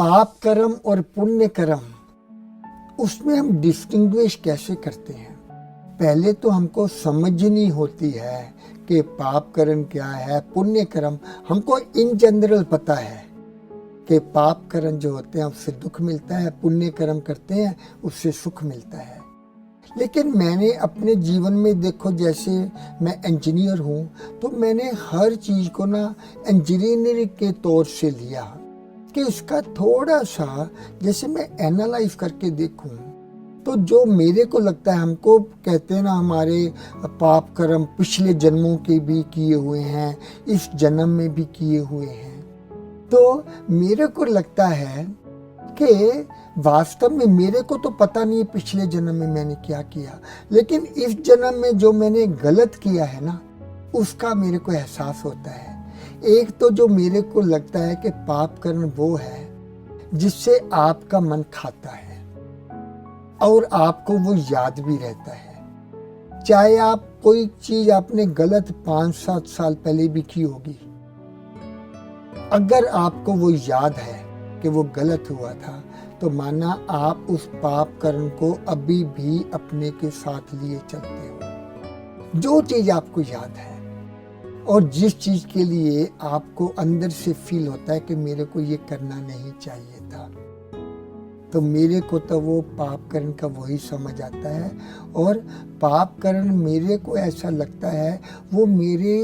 पाप कर्म और पुण्य कर्म, उसमें हम डिस्टिंग्विश कैसे करते हैं? पहले तो हमको समझनी होती है कि पाप कर्म क्या है, पुण्य कर्म। हमको इन जनरल पता है कि पाप कर्म जो होते हैं उससे दुख मिलता है, पुण्य कर्म करते हैं उससे सुख मिलता है। लेकिन मैंने अपने जीवन में देखो, जैसे मैं इंजीनियर हूँ तो मैंने हर चीज़ को ना इंजीनियरिंग के तौर से लिया कि इसका थोड़ा सा जैसे मैं एनालाइज करके देखूं तो जो मेरे को लगता है, हमको कहते हैं ना हमारे पाप कर्म पिछले जन्मों के भी किए हुए हैं, इस जन्म में भी किए हुए हैं। तो मेरे को लगता है कि वास्तव में मेरे को तो पता नहीं पिछले जन्म में मैंने क्या किया, लेकिन इस जन्म में जो मैंने गलत किया है ना, उसका मेरे को एहसास होता है। एक तो जो मेरे को लगता है कि पाप कर्म वो है जिससे आपका मन खाता है और आपको वो याद भी रहता है। चाहे आप कोई चीज आपने गलत 5-7 साल पहले भी की होगी, अगर आपको वो याद है कि वो गलत हुआ था, तो माना आप उस पाप कर्म को अभी भी अपने के साथ लिए चलते हो। जो चीज आपको याद है और जिस चीज के लिए आपको अंदर से फील होता है कि मेरे को ये करना नहीं चाहिए था, तो मेरे को तो वो पाप कर्म का वही समझ आता है। और पाप कर्म मेरे को ऐसा लगता है वो मेरे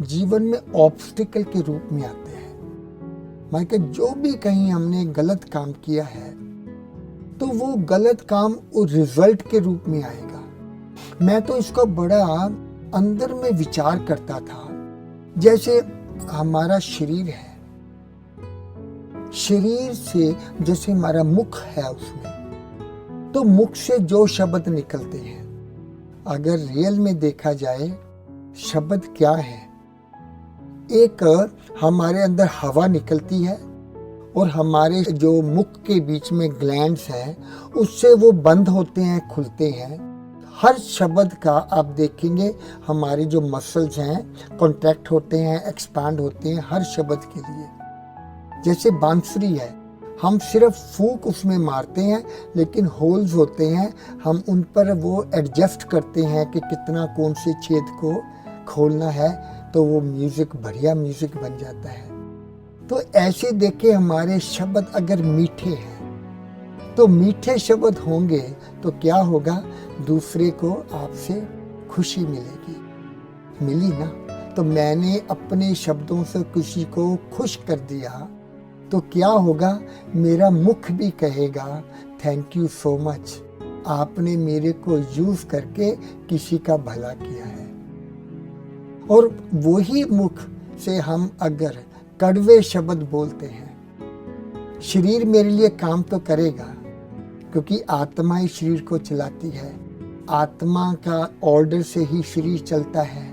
जीवन में ऑब्स्टिकल के रूप में आते हैं। मान के जो भी कहीं हमने गलत काम किया है तो वो गलत काम रिजल्ट के रूप में आएगा। मैं तो इसको बड़ा अंदर में विचार करता था। जैसे हमारा शरीर है, शरीर से जैसे हमारा मुख है, उसमें तो मुख से जो शब्द निकलते हैं, अगर रियल में देखा जाए शब्द क्या है, एक हमारे अंदर हवा निकलती है और हमारे जो मुख के बीच में ग्लैंड्स हैं उससे वो बंद होते हैं, खुलते हैं। हर शब्द का आप देखेंगे हमारे जो मसल्स हैं कॉन्ट्रैक्ट होते हैं, एक्सपांड होते हैं हर शब्द के लिए। जैसे बांसुरी है, हम सिर्फ फूंक उसमें मारते हैं, लेकिन होल्स होते हैं, हम उन पर वो एडजस्ट करते हैं कि कितना कौन से छेद को खोलना है, तो वो म्यूजिक बढ़िया म्यूजिक बन जाता है। तो ऐसे देखे हमारे शब्द अगर मीठे हैं तो मीठे शब्द होंगे तो क्या होगा, दूसरे को आपसे खुशी मिलेगी, मिली ना। तो मैंने अपने शब्दों से किसी को खुश कर दिया तो क्या होगा, मेरा मुख भी कहेगा थैंक यू सो मच, आपने मेरे को यूज करके किसी का भला किया है। और वही मुख से हम अगर कड़वे शब्द बोलते हैं, शरीर मेरे लिए काम तो करेगा क्योंकि आत्मा ही शरीर को चलाती है, आत्मा का ऑर्डर से ही शरीर चलता है।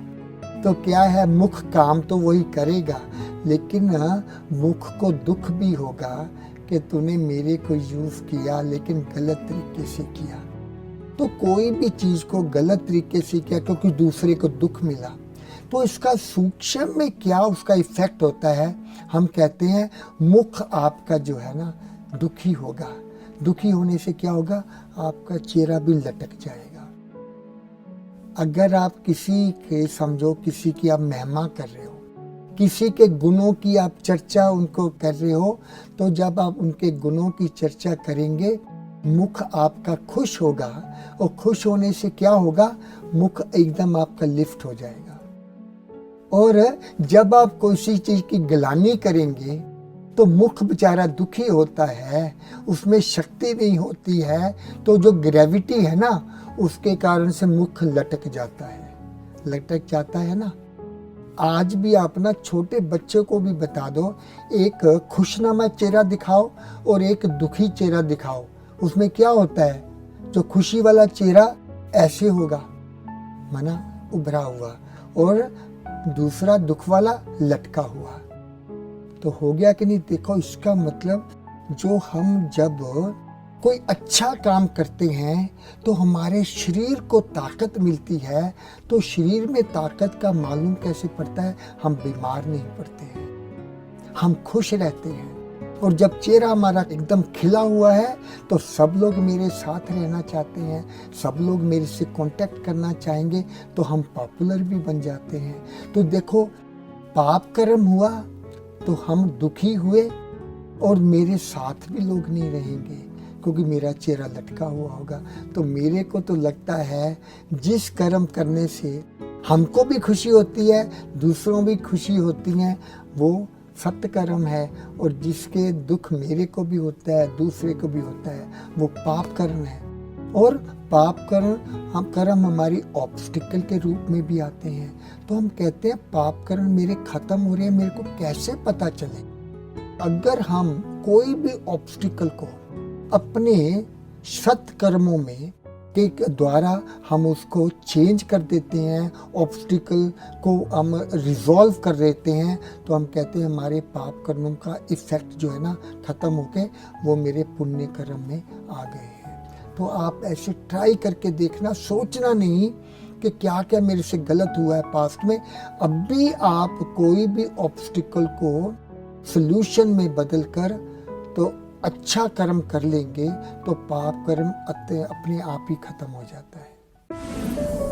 तो क्या है, मुख काम तो वही करेगा, लेकिन मुख को दुख भी होगा कि तूने मेरे को यूज किया लेकिन गलत तरीके से किया। तो कोई भी चीज को गलत तरीके से किया क्योंकि दूसरे को दुख मिला, तो इसका सूक्ष्म में क्या उसका इफेक्ट होता है। हम कहते हैं मुख आपका जो है ना दुखी होगा। दुखी होने से क्या होगा, आपका चेहरा भी लटक जाएगा। अगर आप किसी के समझो किसी की आप महिमा कर रहे हो, किसी के गुणों की आप चर्चा उनको कर रहे हो, तो जब आप उनके गुणों की चर्चा करेंगे मुख आपका खुश होगा, और खुश होने से क्या होगा, मुख एकदम आपका लिफ्ट हो जाएगा। और जब आप किसी चीज की गिलानी करेंगे तो मुख बेचारा दुखी होता है, उसमें शक्ति नहीं होती है, तो जो ग्रेविटी है ना उसके कारण से मुख लटक जाता है ना। आज भी आप ना छोटे बच्चे को भी बता दो, एक खुशनुमा चेहरा दिखाओ और एक दुखी चेहरा दिखाओ, उसमें क्या होता है, जो खुशी वाला चेहरा ऐसे होगा माना उभरा हुआ, और दूसरा दुख वाला लटका हुआ। तो हो गया कि नहीं। देखो इसका मतलब जो हम जब कोई अच्छा काम करते हैं तो हमारे शरीर को ताकत मिलती है। तो शरीर में ताकत का मालूम कैसे पड़ता है, हम बीमार नहीं पड़ते हैं, हम खुश रहते हैं। और जब चेहरा हमारा एकदम खिला हुआ है तो सब लोग मेरे साथ रहना चाहते हैं, सब लोग मेरे से कांटेक्ट करना चाहेंगे, तो हम पॉपुलर भी बन जाते हैं। तो देखो, पाप कर्म हुआ तो हम दुखी हुए और मेरे साथ भी लोग नहीं रहेंगे क्योंकि मेरा चेहरा लटका हुआ होगा। तो मेरे को तो लगता है जिस कर्म करने से हमको भी खुशी होती है, दूसरों भी खुशी होती हैं, वो सत्य कर्म है। और जिसके दुख मेरे को भी होता है, दूसरे को भी होता है, वो पाप कर्म है। और पाप कर्म हमारी ऑब्स्टिकल के रूप में भी आते हैं। तो हम कहते हैं पाप कर्म मेरे खत्म हो रहे हैं, मेरे को कैसे पता चले? अगर हम कोई भी ऑब्स्टिकल को अपने सत्य कर्मों में के द्वारा हम उसको चेंज कर देते हैं, ऑब्स्टिकल को हम रिजॉल्व कर देते हैं, तो हम कहते हैं हमारे पाप कर्मों का इफेक्ट जो है ना खत्म होके वो मेरे पुण्य कर्म में आ गए हैं। तो आप ऐसे ट्राई करके देखना, सोचना नहीं कि क्या क्या मेरे से गलत हुआ है पास्ट में। अब भी आप कोई भी ऑब्स्टिकल को सॉल्यूशन में बदल कर तो अच्छा कर्म कर लेंगे तो पाप कर्म अपने आप ही खत्म हो जाता है।